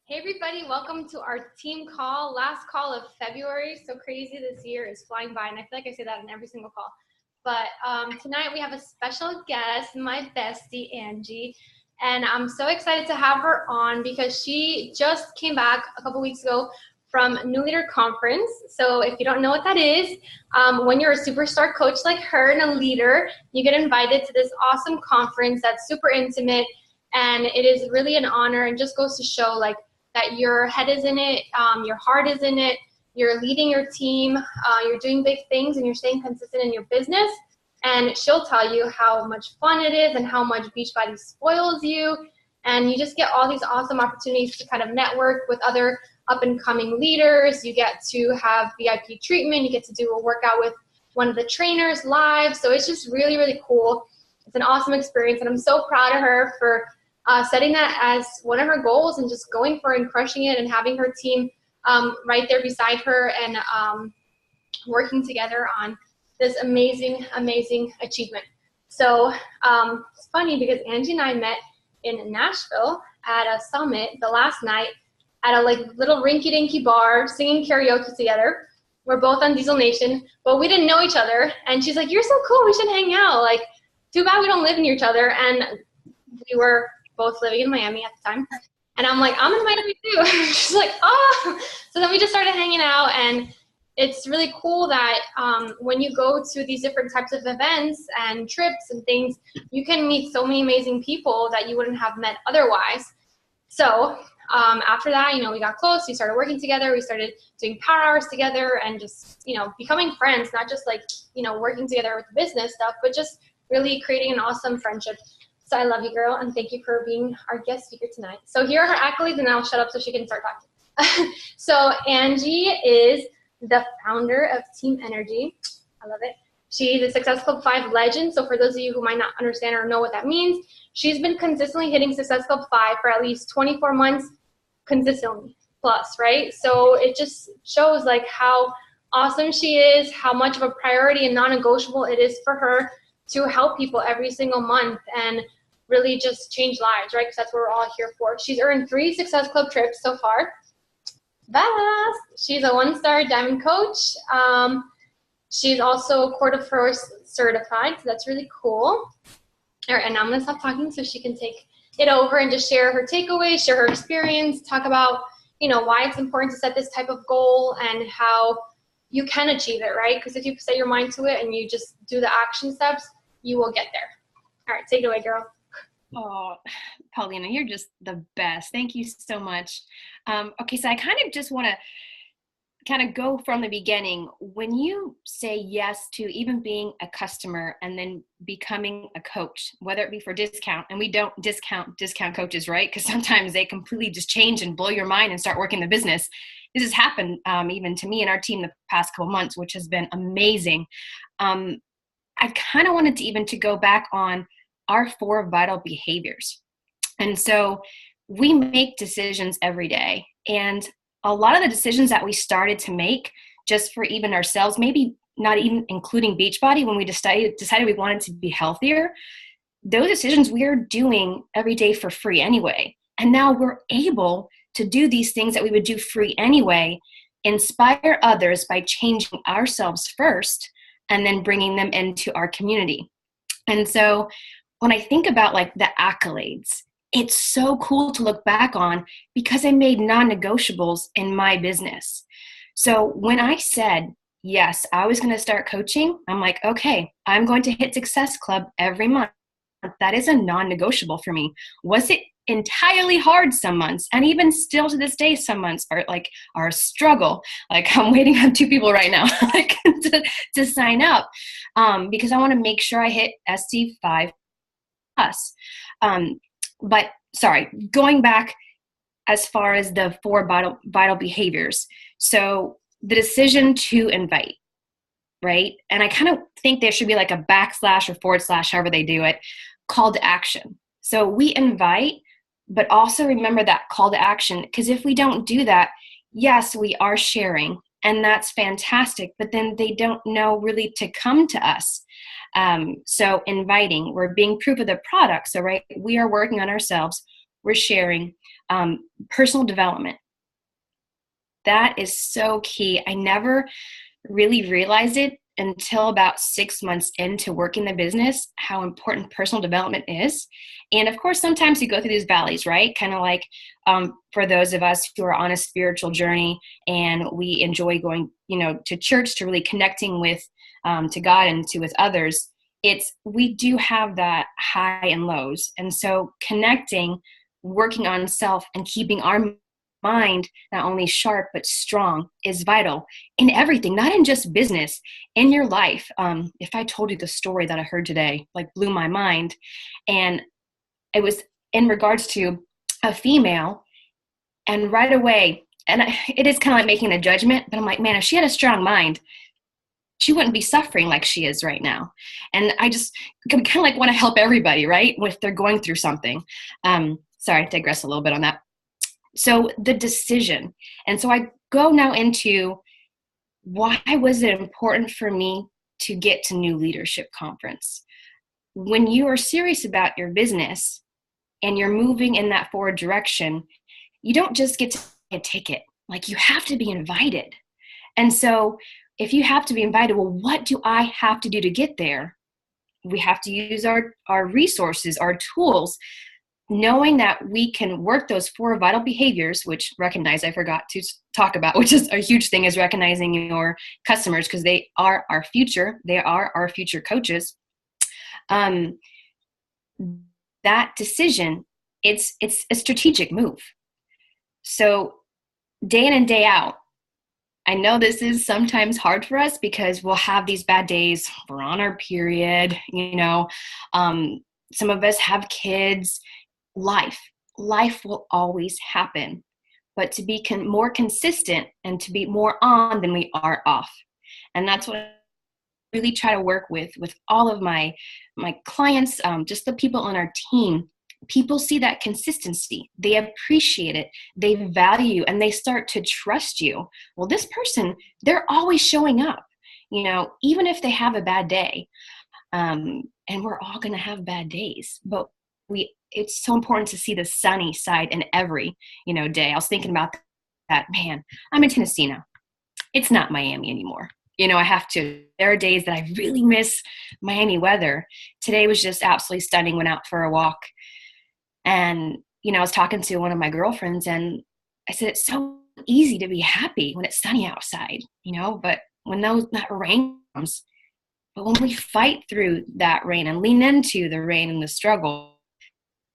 Hey everybody, welcome to our team call, last call of February. So crazy, this year is flying by, and I feel like I say that in every single call. But tonight we have a special guest, my bestie, Angie, and I'm so excited to have her on because she just came back a couple weeks ago from New Leader Conference. So if you don't know what that is, when you're a superstar coach like her and a leader, you get invited to this awesome conference that's super intimate, and it is really an honor and just goes to show like that your head is in it, your heart is in it, you're leading your team, you're doing big things, and you're staying consistent in your business. And she'll tell you how much fun it is and how much Beachbody spoils you. And you just get all these awesome opportunities to kind of network with other up-and-coming leaders. You get to have VIP treatment. You get to do a workout with one of the trainers live. So it's just really, really cool. It's an awesome experience, and I'm so proud of her for setting that as one of her goals and just going for it and crushing it and having her team right there beside her and working together on this amazing, amazing achievement. So it's funny because Angie and I met in Nashville at a summit the last night at a little rinky-dinky bar singing karaoke together. We're both on Diesel Nation, but we didn't know each other. And she's like, "You're so cool, we should hang out. Like, too bad we don't live near each other." And we were both living in Miami at the time. And I'm like, "I'm in Miami too." She's like, "Oh." So then we just started hanging out, and it's really cool that when you go to these different types of events and trips and things, you can meet so many amazing people that you wouldn't have met otherwise. So after that, we got close, we started working together, we started doing power hours together and just, becoming friends, not just working together with business stuff, but just really creating an awesome friendship. So I love you, girl, and thank you for being our guest speaker tonight. So here are her accolades, and I'll shut up so she can start talking. So Angie is the founder of Team Energy. I love it. She's a Success Club 5 legend. So for those of you who might not understand or know what that means, she's been consistently hitting Success Club 5 for at least 24 months consistently plus, right? So it just shows how awesome she is, how much of a priority and non-negotiable it is for her to help people every single month and really just change lives, right? Because that's what we're all here for. She's earned 3 Success Club trips so far. Badass. She's a 1-star diamond coach. She's also Quarter Force certified, so that's really cool. All right, and now I'm going to stop talking so she can take it over and just share her takeaways, share her experience, talk about, why it's important to set this type of goal and how you can achieve it, right? Because if you set your mind to it and you just do the action steps, you will get there. All right, take it away, girl. Oh, Paulina, you're just the best. Thank you so much. Okay, so I kind of just want to go from the beginning. When you say yes to even being a customer and then becoming a coach, whether it be for discount, and we don't discount coaches, right? Because sometimes they completely just change and blow your mind and start working the business. This has happened even to me and our team the past couple months, which has been amazing. I kind of wanted to go back on our 4 vital behaviors. And so we make decisions every day. And a lot of the decisions that we started to make just for even ourselves, maybe not even including Beachbody, when we decided we wanted to be healthier, those decisions we are doing every day for free anyway. And now we're able to do these things that we would do free anyway, inspire others by changing ourselves first and then bringing them into our community. And so when I think about the accolades, it's so cool to look back on because I made non-negotiables in my business. So when I said, yes, I was going to start coaching, I'm like, okay, I'm going to hit Success Club every month. That is a non-negotiable for me. Was it entirely hard some months? And even still to this day, some months are a struggle. I'm waiting on 2 people right now to sign up because I want to make sure I hit SC5 plus. But sorry, going back as far as the 4 vital behaviors. So the decision to invite, right? And I kind of think there should be a backslash or forward slash, however they do it, call to action. So we invite, but also remember that call to action, because if we don't do that, yes, we are sharing, and that's fantastic, but then they don't know really to come to us. So inviting, we're being proof of the product. So, right, we are working on ourselves. We're sharing. Personal development. That is so key. I never really realized it until about 6 months into working the business, how important personal development is. And of course, sometimes you go through these valleys, right? Kind of like for those of us who are on a spiritual journey and we enjoy going, to church, to really connecting with to God and with others. We do have that high and lows. And so connecting, working on self, and keeping our mind not only sharp but strong is vital in everything, not in just business, in your life. If I told you the story that I heard today, like blew my mind, and it was in regards to a female, and right away, and it is kind of like making a judgment, but I'm like, man, if she had a strong mind, she wouldn't be suffering like she is right now. And I just kind of like want to help everybody, right? If they're going through something. Sorry, I digress a little bit on that. So the decision. And so I go now into why was it important for me to get to New Leadership Conference? When you are serious about your business and you're moving in that forward direction, you don't just get to get a ticket. Like, you have to be invited. And so if you have to be invited, well, what do I have to do to get there? We have to use our resources, our tools, knowing that we can work those 4 vital behaviors, which recognize I forgot to talk about, which is a huge thing, is recognizing your customers, because they are our future. They are our future coaches. That decision, it's a strategic move. So day in and day out, I know this is sometimes hard for us because we'll have these bad days. We're on our period, some of us have kids. Life will always happen, but to be more consistent and to be more on than we are off. And that's what I really try to work with all of my clients, just the people on our team. People see that consistency, they appreciate it, they value, and they start to trust you. Well, this person, they're always showing up, even if they have a bad day. And we're all going to have bad days, but it's so important to see the sunny side in every, day. I was thinking about that, man, I'm in Tennessee now. It's not Miami anymore. There are days that I really miss Miami weather. Today was just absolutely stunning. Went out for a walk. And, I was talking to one of my girlfriends and I said, it's so easy to be happy when it's sunny outside, but when that rain comes, but when we fight through that rain and lean into the rain and the struggle,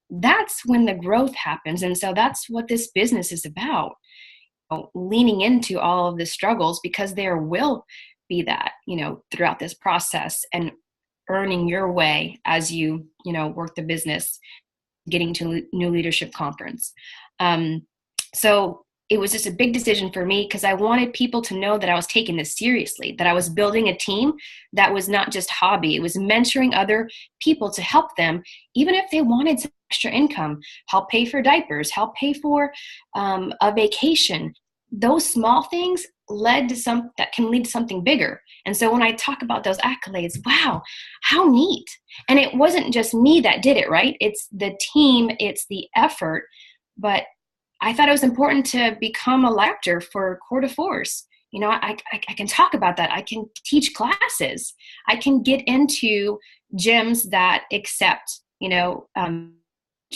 that's when the growth happens. And so that's what this business is about, leaning into all of the struggles, because there will be that, throughout this process, and earning your way as you, work the business, getting to New Leadership Conference. So it was just a big decision for me, because I wanted people to know that I was taking this seriously, that I was building a team that was not just hobby. It was mentoring other people to help them, even if they wanted some extra income, help pay for diapers, help pay for a vacation. Those small things that can lead to something bigger. And so when I talk about those accolades, wow, how neat. And it wasn't just me that did it, right? It's the team, it's the effort. But I thought it was important to become a lecturer for Coeur d'Force. I can talk about that. I can teach classes. I can get into gyms that accept,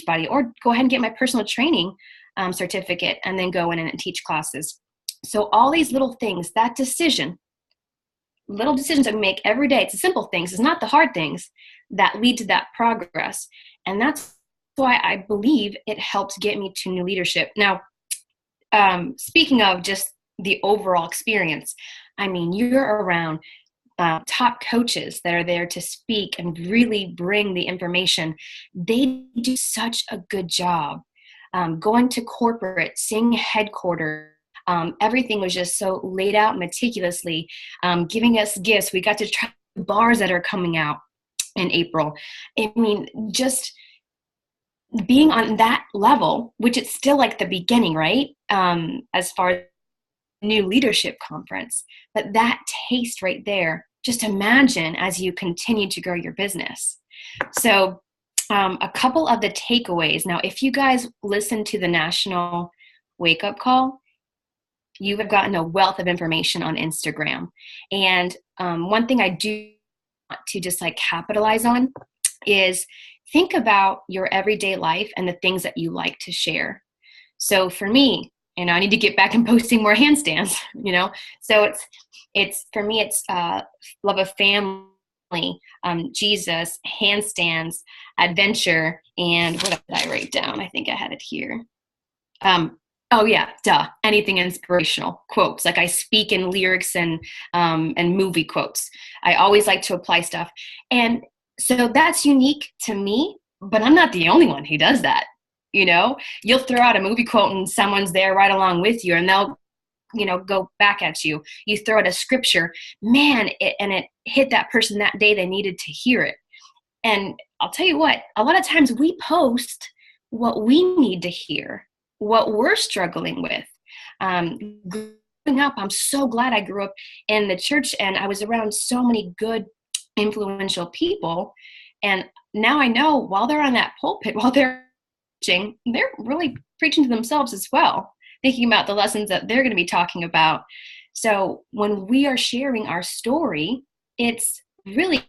body, or go ahead and get my personal training certificate and then go in and teach classes. So all these little things, that decision, little decisions that we make every day, it's the simple things, it's not the hard things that lead to that progress. And that's why I believe it helped get me to New Leadership. Now, speaking of just the overall experience, you're around top coaches that are there to speak and really bring the information. They do such a good job. Going to corporate, seeing headquarters, everything was just so laid out meticulously, giving us gifts. We got to try the bars that are coming out in April. Just being on that level, which it's still like the beginning, right? As far as New Leadership Conference, but that taste right there, just imagine as you continue to grow your business. So a couple of the takeaways. Now, if you guys listen to the National Wake Up Call, you have gotten a wealth of information on Instagram. And one thing I do want to just like capitalize on is think about your everyday life and the things that you like to share. So for me, I need to get back and posting more handstands, So it's for me, it's love of family, Jesus, handstands, adventure, and what did I write down? I think I had it here. Oh yeah, anything inspirational, quotes. Like I speak in lyrics and movie quotes. I always like to apply stuff, and so that's unique to me. But I'm not the only one who does that. You'll throw out a movie quote and someone's there right along with you, and they'll go back at you. You throw out a scripture, man, it hit that person that day. They needed to hear it. And I'll tell you what, a lot of times we post what we need to hear, what we're struggling with. Growing up, I'm so glad I grew up in the church and I was around so many good, influential people. And now I know while they're on that pulpit, while they're preaching, they're really preaching to themselves as well, thinking about the lessons that they're going to be talking about. So when we are sharing our story, it's really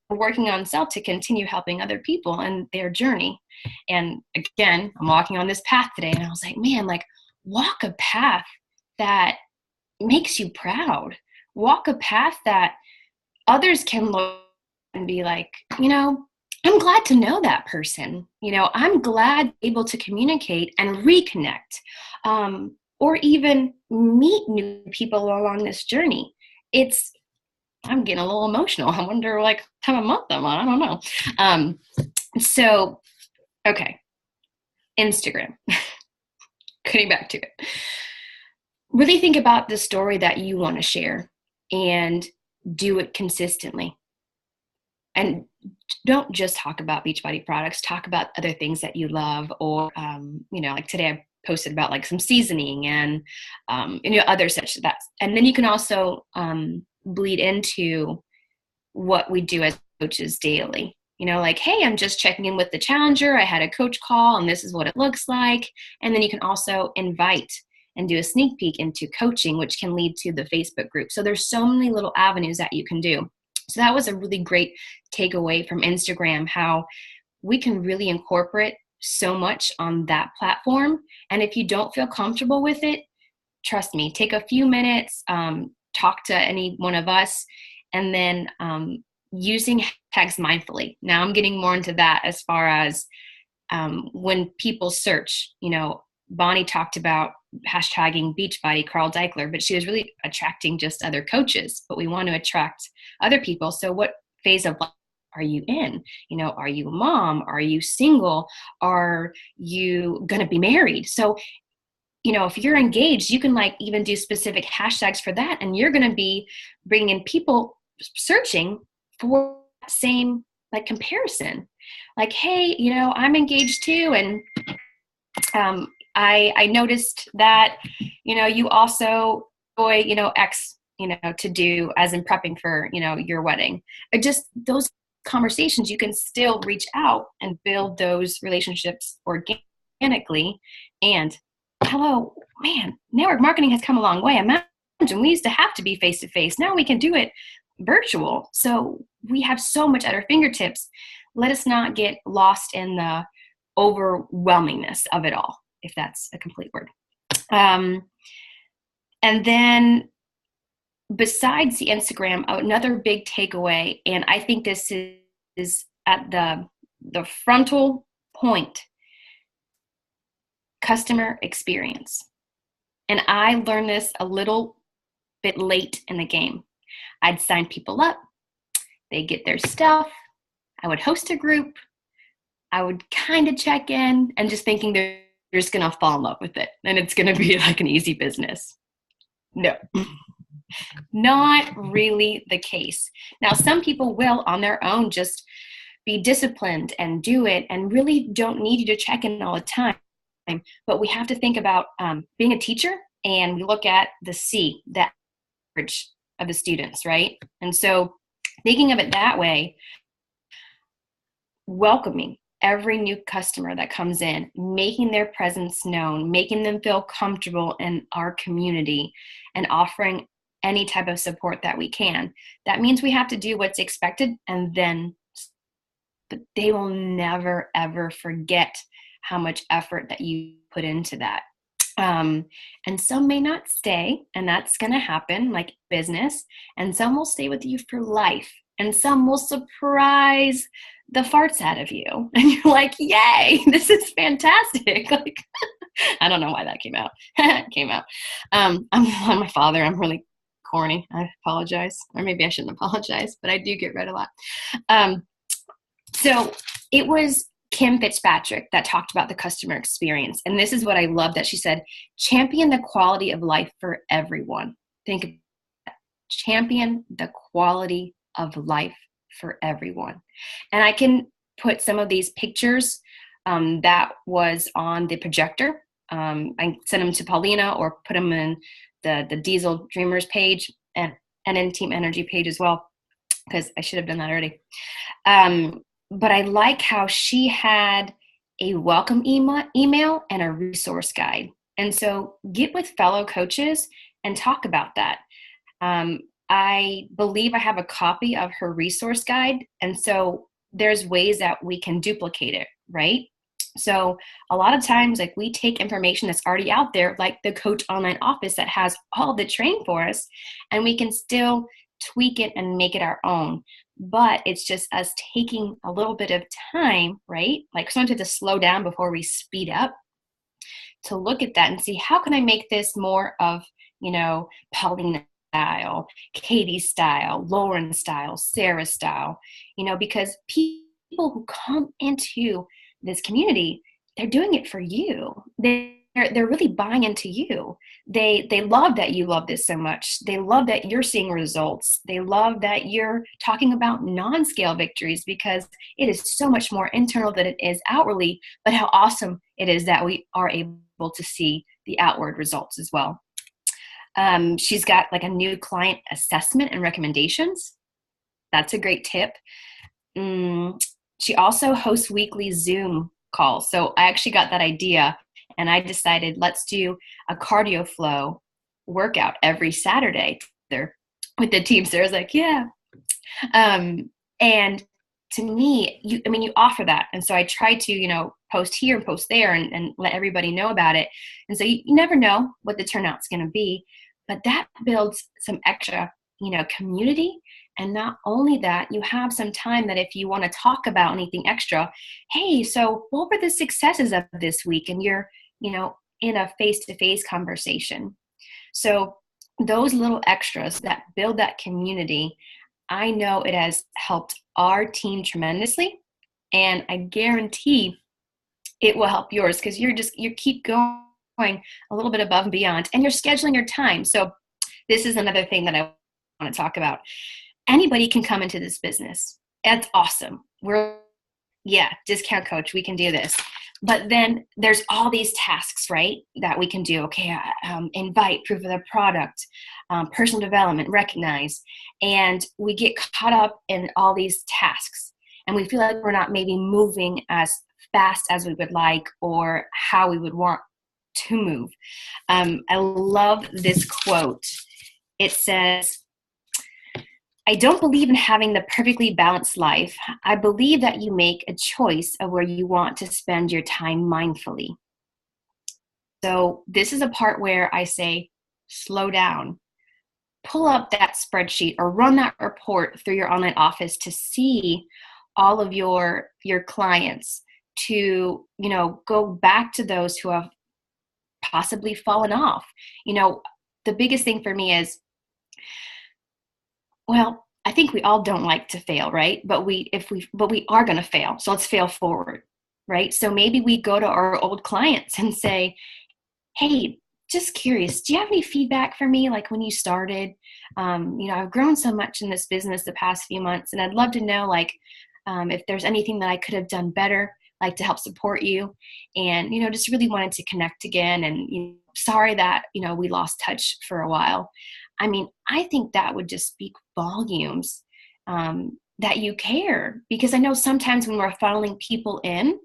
working on self to continue helping other people in their journey. And again, I'm walking on this path today, and I was like, man, like walk a path that makes you proud. Walk a path that others can look and be like, I'm glad to know that person. I'm glad able to communicate and reconnect, or even meet new people along this journey. I'm getting a little emotional. I wonder what time of month I'm on. I don't know. So, okay. Instagram. Getting back to it. Really think about the story that you want to share and do it consistently. And don't just talk about Beachbody products. Talk about other things that you love, or, like today I posted about like some seasoning and, other such that. And then you can also bleed into what we do as coaches daily. Like, hey, I'm just checking in with the challenger. I had a coach call and this is what it looks like. And then you can also invite and do a sneak peek into coaching, which can lead to the Facebook group. So there's so many little avenues that you can do. So that was a really great takeaway from Instagram, how we can really incorporate so much on that platform. And if you don't feel comfortable with it, trust me, take a few minutes, talk to any one of us, and then using hashtags mindfully. Now I'm getting more into that as far as when people search. Bonnie talked about hashtagging Beachbody, Carl Deichler, but she was really attracting just other coaches, but we want to attract other people. So what phase of life are you in? Are you a mom? Are you single? Are you going to be married? So, if you're engaged, you can even do specific hashtags for that. And you're going to be bringing in people searching for that same comparison. Like, hey, I'm engaged too. And, I noticed that, you also enjoy, X, to do as in prepping for, your wedding. Just those conversations, you can still reach out and build those relationships organically. And hello, man, network marketing has come a long way. Imagine we used to have to be face-to-face. Now we can do it virtual. So we have so much at our fingertips. Let us not get lost in the overwhelmingness of it all, if that's a complete word. And then besides the Instagram, another big takeaway, and I think this is at the frontal point, customer experience. And I learned this a little bit late in the game. I'd sign people up, they get their stuff, I would host a group, I would kind of check in and just thinking they're just going to fall in love with it and it's going to be like an easy business. No, not really the case. Now, some people will on their own just be disciplined and do it and really don't need you to check in all the time. But we have to think about being a teacher, and we look at the C, the average of the students, right? And so thinking of it that way, welcoming every new customer that comes in, making their presence known, making them feel comfortable in our community, and offering any type of support that we can. That means we have to do what's expected, and then, but they will never, ever forget how much effort that you put into that. And some may not stay, and that's going to happen, like business, and some will stay with you for life, and some will surprise the farts out of you, and you're like, yay, this is fantastic. Like, I don't know why that came out. It came out. I'm my father. I'm really corny. I apologize, or maybe I shouldn't apologize, but I do get read a lot. So it was Kim Fitzpatrick that talked about the customer experience. And this is what I love that she said: champion the quality of life for everyone. Think of that. Champion the quality of life for everyone. And I can put some of these pictures that was on the projector. I sent them to Paulina, or put them in the Diesel Dreamers page and in Team Energy page as well, because I should have done that already. But I like how she had a welcome email and a resource guide. And so get with fellow coaches and talk about that. I believe I have a copy of her resource guide. And so there's ways that we can duplicate it, right? So a lot of times, like, we take information that's already out there, like the Coach Online Office that has all the training for us, and we can still tweak it and make it our own. But it's just us taking a little bit of time, right? Like, sometimes to slow down before we speed up, to look at that and see, how can I make this more of, Paulina style, Katie style, Lauren style, Sarah style, because people who come into this community, they're doing it for you. They're really buying into you. They love that you love this so much. They love that you're seeing results. They love that you're talking about non-scale victories, because it is so much more internal than it is outwardly, but how awesome it is that we are able to see the outward results as well. She's got like a new client assessment and recommendations. That's a great tip. She also hosts weekly Zoom calls. So I actually got that idea, and I decided, let's do a cardio flow workout every Saturday there with the team. So I was like, yeah. And to me, you offer that. And so I try to, post here and post there and let everybody know about it. And so you never know what the turnout's going to be, but that builds some extra, community. And not only that, you have some time that if you want to talk about anything extra, hey, so what were the successes of this week? And you're, in a face-to-face conversation. So those little extras that build that community, I know it has helped our team tremendously. And I guarantee it will help yours, because you keep going a little bit above and beyond, and you're scheduling your time. So this is another thing that I want to talk about. Anybody can come into this business. That's awesome. Discount coach, we can do this. But then there's all these tasks, right, that we can do. Okay, invite, proof of the product, personal development, recognize. And we get caught up in all these tasks, and we feel like we're not maybe moving as fast as we would like, or how we would want to move. I love this quote. It says, I don't believe in having the perfectly balanced life. I believe that you make a choice of where you want to spend your time mindfully. So this is a part where I say, slow down. Pull up that spreadsheet or run that report through your online office to see all of your clients, to, go back to those who have possibly fallen off. The biggest thing for me is, well, I think we all don't like to fail, right? But we are going to fail. So let's fail forward, right? So maybe we go to our old clients and say, hey, just curious, do you have any feedback for me? Like, when you started, I've grown so much in this business the past few months, and I'd love to know, like, if there's anything that I could have done better, like, to help support you. And, just really wanted to connect again. And sorry that, we lost touch for a while. I think that would just speak volumes, that you care, because I know sometimes when we're funneling people in,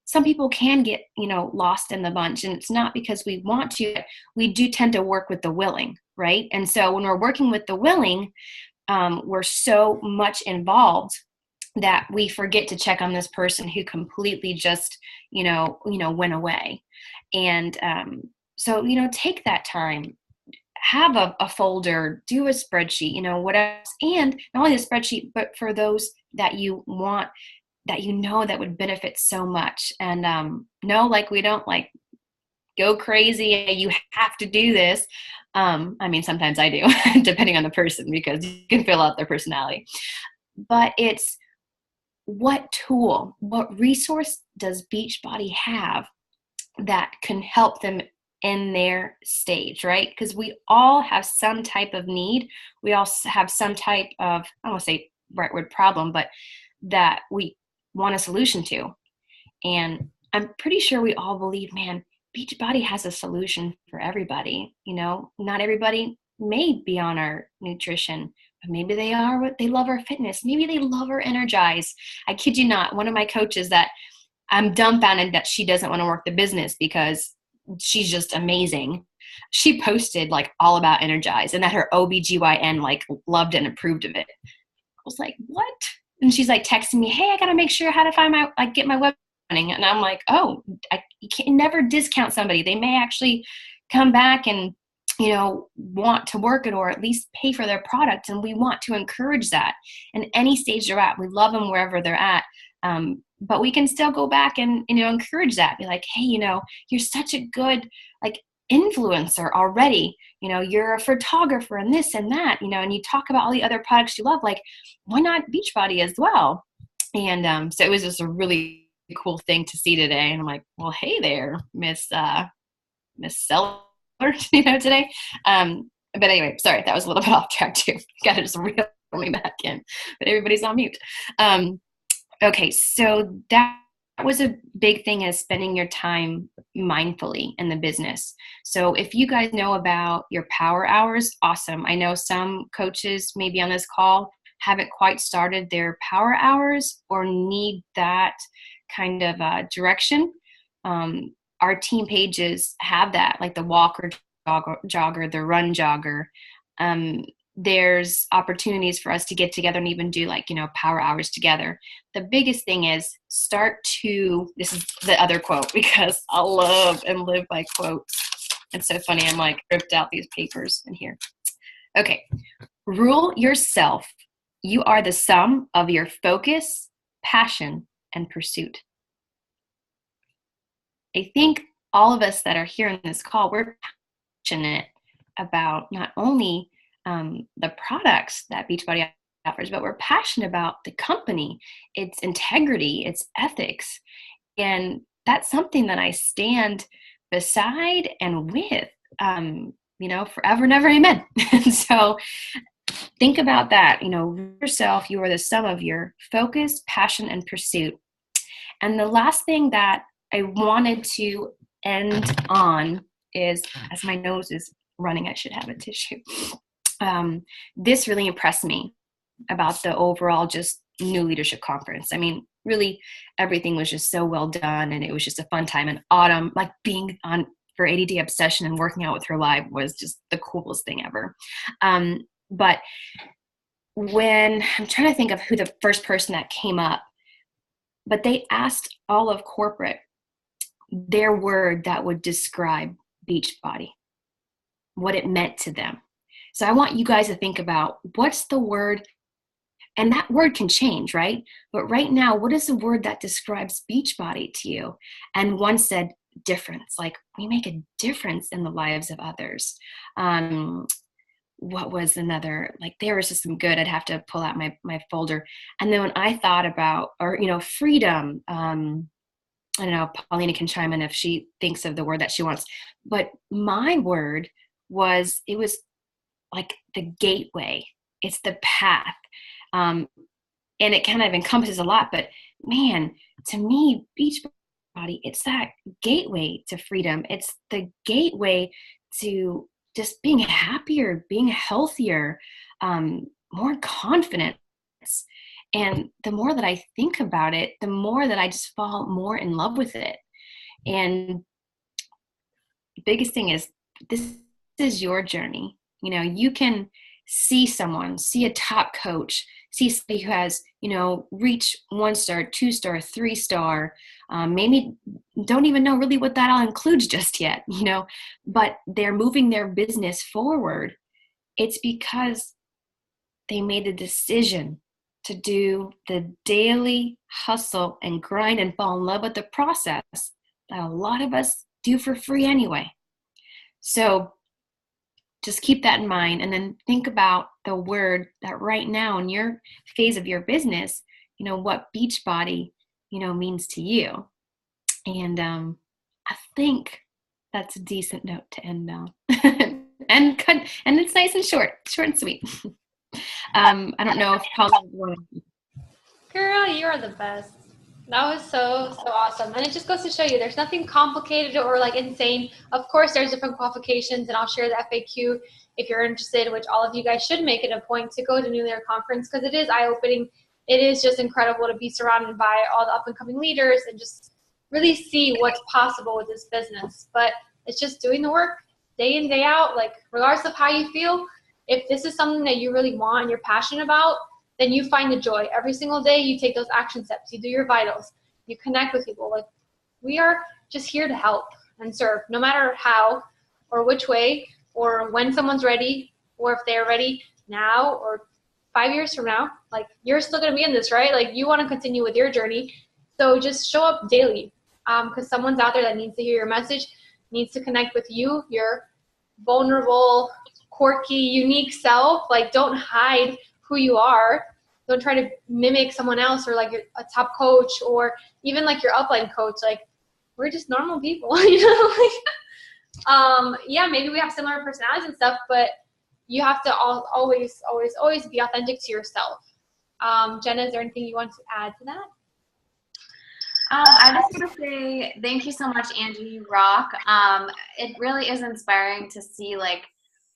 some people can get, lost in the bunch, and it's not because we want to. We do tend to work with the willing, right? And so when we're working with the willing, we're so much involved that we forget to check on this person who completely just, went away. And so, take that time, have a folder, do a spreadsheet, what else, and not only the spreadsheet, but for those that you want, that that would benefit so much. And no, like, we don't like go crazy, you have to do this. I mean, sometimes I do, depending on the person, because you can fill out their personality. But it's, what tool, what resource does Beachbody have that can help them in their stage, right? Because we all have some type of need. We all have some type of, I don't want to say right word problem, but that we want a solution to. And I'm pretty sure we all believe, man, Beachbody has a solution for everybody. Not everybody may be on our nutrition, but maybe they are. They love our fitness. Maybe they love our energize. I kid you not, one of my coaches that I'm dumbfounded that she doesn't want to work the business because she's just amazing. She posted like all about energize, and that her OBGYN like loved and approved of it. I was like, what? And she's like texting me, hey, I got to make sure how to find get my web running. And I'm like, oh, you can never discount somebody. They may actually come back and, want to work it, or at least pay for their product. And we want to encourage that in any stage they're at. We love them wherever they're at. But we can still go back and, encourage that. Be like, hey, you're such a good, like, influencer already. You're a photographer and this and that, and you talk about all the other products you love. Like, why not Beachbody as well? And so it was just a really cool thing to see today. And I'm like, well, hey there, Miss Seller, today. But anyway, sorry, that was a little bit off track too. Got to just reel me back in, but everybody's on mute. Okay, so that was a big thing, is spending your time mindfully in the business. So if you guys know about your power hours, awesome. I know some coaches maybe on this call haven't quite started their power hours or need that kind of direction. Our team pages have that, like the walker jogger, the run jogger. There's opportunities for us to get together and even do power hours together. The biggest thing is this is the other quote, because I love and live by quotes. It's so funny. I'm like ripped out these papers in here. Okay. Rule yourself. You are the sum of your focus, passion, and pursuit. I think all of us that are here in this call, we're passionate about not only the products that Beachbody offers, but we're passionate about the company, its integrity, its ethics. And that's something that I stand beside and with, forever and ever, amen. And so think about that, yourself, you are the sum of your focus, passion, and pursuit. And the last thing that I wanted to end on is, as my nose is running, I should have a tissue. This really impressed me about the overall just new leadership conference. I mean, really everything was just so well done, and it was just a fun time. And Autumn, like being on for 80-day obsession and working out with her live, was just the coolest thing ever. But when I'm trying to think of who the first person that came up, but they asked all of corporate their word that would describe Beachbody, what it meant to them. So I want you guys to think about, what's the word, and that word can change, right? But right now, what is the word that describes Beachbody to you? And one said difference, like we make a difference in the lives of others. What was another? Like there was just some good, I'd have to pull out my folder. And then when I thought about, freedom, I don't know, Paulina can chime in if she thinks of the word that she wants. But my word was, it was like the gateway. It's the path. And it kind of encompasses a lot, but man, to me, Beachbody, it's that gateway to freedom. It's the gateway to just being happier, being healthier, more confident. And the more that I think about it, the more that I just fall more in love with it. And the biggest thing is, this is your journey. You know, you can see someone, see a top coach, see somebody who has, you know, reached 1-star, 2-star, 3-star, maybe don't even know really what that all includes just yet, you know, but they're moving their business forward. It's because they made the decision to do the daily hustle and grind and fall in love with the process that a lot of us do for free anyway. So just keep that in mind, and then think about the word that right now in your phase of your business, you know, what Beachbody, you know, means to you. And I think that's a decent note to end on. and it's nice and short and sweet. I don't know if Paulina. Girl, you are the best. That was so awesome. And it just goes to show you there's nothing complicated or like insane. Of course, there's different qualifications, and I'll share the FAQ if you're interested, which all of you guys should make it a point to go to New Leader Conference, because it is eye-opening. It is just incredible to be surrounded by all the up-and-coming leaders and just really see what's possible with this business. But it's just doing the work day in, day out, like regardless of how you feel. If this is something that you really want and you're passionate about, then you find the joy. Every single day you take those action steps, you do your vitals, you connect with people. Like, we are just here to help and serve, no matter how or which way or when someone's ready, or if they're ready now or 5 years from now. Like, you're still gonna be in this, right? Like, you wanna continue with your journey. So just show up daily, because someone's out there that needs to hear your message, needs to connect with you, your vulnerable, quirky, unique self. Like, don't hide who you are. Don't try to mimic someone else, or like a top coach, or even like your upline coach. Like, we're just normal people, you know? Yeah, maybe we have similar personalities and stuff, but you have to always be authentic to yourself. Jenna, is there anything you want to add to that? I just want to say thank you so much, Angie. You rock. It really is inspiring to see like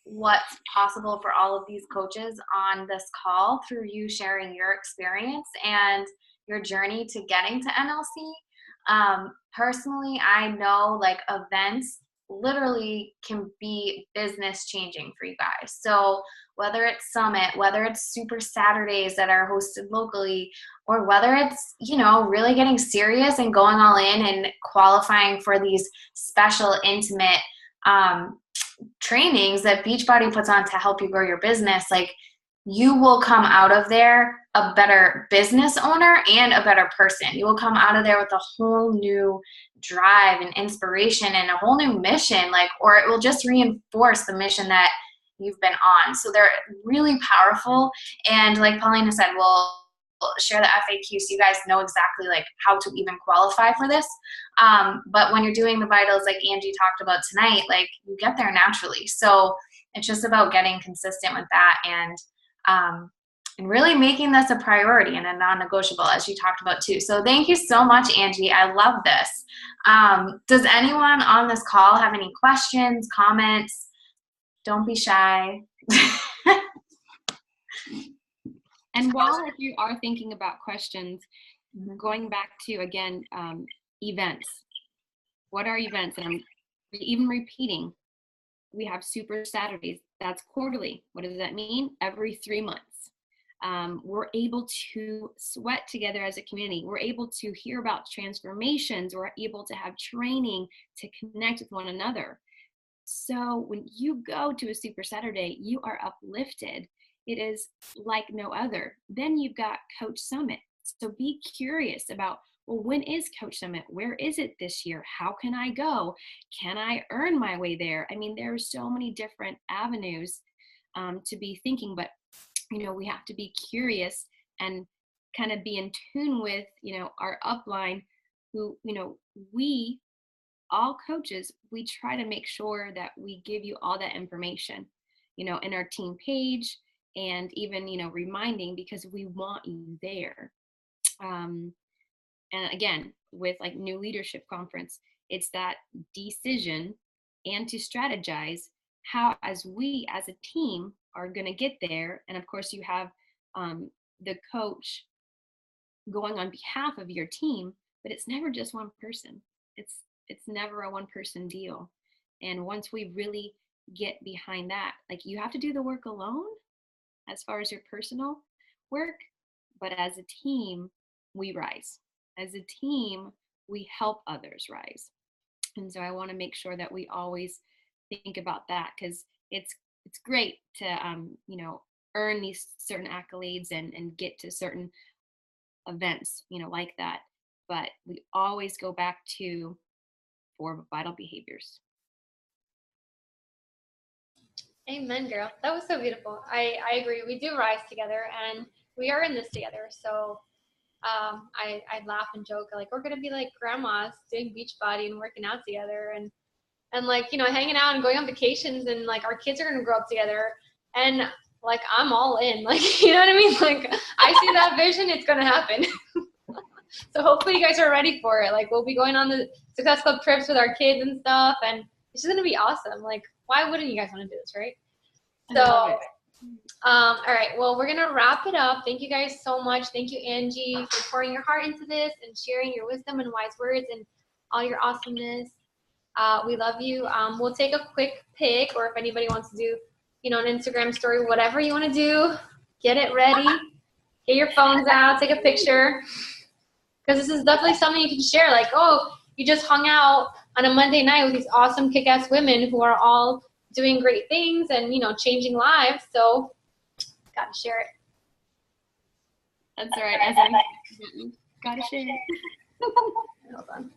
what's possible for all of these coaches on this call through you sharing your experience and your journey to getting to NLC. Personally, I know like events literally can be business changing for you guys. So whether it's Summit, whether it's Super Saturdays that are hosted locally, or whether it's, you know, really getting serious and going all in and qualifying for these special, intimate trainings that Beachbody puts on to help you grow your business, like, you will come out of there a better business owner and a better person. You will come out of there with a whole new drive and inspiration and a whole new mission, like, or it will just reinforce the mission that you've been on. So they're really powerful. And like Paulina said, we'll share the FAQ so you guys know exactly like how to even qualify for this. But when you're doing the vitals, like Angie talked about tonight, like, you get there naturally. So it's just about getting consistent with that, and really making this a priority and a non-negotiable, as you talked about too. So thank you so much, Angie. I love this. Does anyone on this call have any questions, comments? Don't be shy. And while if you are thinking about questions, going back to, again, events. What are events? And I'm even repeating, we have Super Saturdays. That's quarterly. What does that mean? Every 3 months. We're able to sweat together as a community. We're able to hear about transformations. We're able to have training to connect with one another. So when you go to a Super Saturday, you are uplifted. It is like no other. Then you've got Coach Summit. So be curious about, well, when is Coach Summit? Where is it this year? How can I go? Can I earn my way there? I mean, there are so many different avenues to be thinking, but, you know, we have to be curious and kind of be in tune with, you know, our upline who, you know, we, all coaches, we try to make sure that we give you all that information, you know, in our team page, and even, you know, reminding, because we want you there. And again, with like New Leadership Conference, it's that decision and to strategize how, as we as a team are going to get there. And of course you have the coach going on behalf of your team, but it's never just one person. It's never a one person deal. And once we really get behind that, like, you have to do the work alone as far as your personal work, but as a team, we rise. As a team, we help others rise. And so I want to make sure that we always think about that, because it's great to earn these certain accolades and get to certain events, like that. But we always go back to 4 vital behaviors. Amen, girl. That was so beautiful. I agree. We do rise together, and we are in this together. So I laugh and joke, like, we're going to be like grandmas doing Beachbody and working out together, and like, hanging out and going on vacations, and like our kids are going to grow up together. And like, I'm all in, like, you know what I mean? Like, I see that vision, it's going to happen. So hopefully you guys are ready for it. Like, we'll be going on the Success Club trips with our kids and stuff, and it's just going to be awesome. Like, why wouldn't you guys want to do this, right? So, all right, well, we're going to wrap it up. Thank you guys so much. Thank you, Angie, for pouring your heart into this and sharing your wisdom and wise words and all your awesomeness. We love you. We'll take a quick pic, or if anybody wants to do, an Instagram story, whatever you want to do, get it ready. Get your phones out, take a picture. Because this is definitely something you can share. Like, oh, you just hung out on a Monday night with these awesome kick-ass women who are all doing great things and, changing lives. So, gotta share it. That's all right. As I'm gotta share it. Hold on.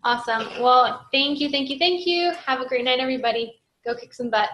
Awesome. Well, thank you. Have a great night, everybody. Go kick some butt.